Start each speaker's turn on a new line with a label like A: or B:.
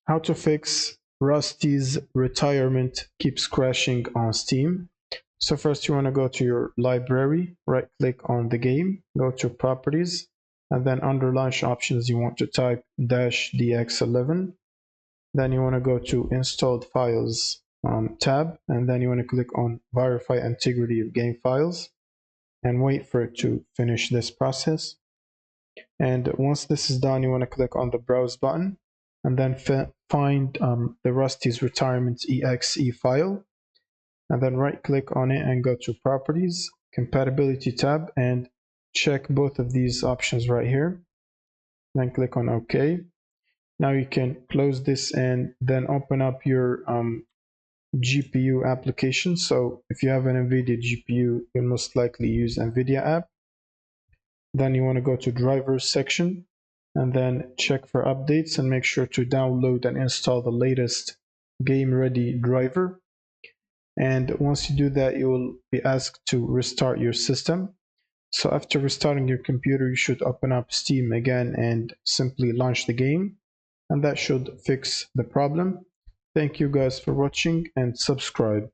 A: How to fix Rusty's retirement keeps crashing on Steam. So first you want to go to your library, right click on the game, go to properties, and then under launch options you want to type -dx11. Then you want to go to installed files tab, and then you want to click on verify integrity of game files and wait for it to finish this process. And once this is done, you want to click on the browse button and then find the Rusty's retirement exe file, and then right click on it and go to properties, compatibility tab, and check both of these options right here. Then click on OK. Now you can close this and then open up your GPU application. So if you have an NVIDIA GPU, you'll most likely use NVIDIA app. Then you want to go to drivers section and then check for updates and make sure to download and install the latest game ready driver. And once you do that, you will be asked to restart your system. So after restarting your computer, you should open up Steam again and simply launch the game, and that should fix the problem. Thank you guys for watching and subscribe.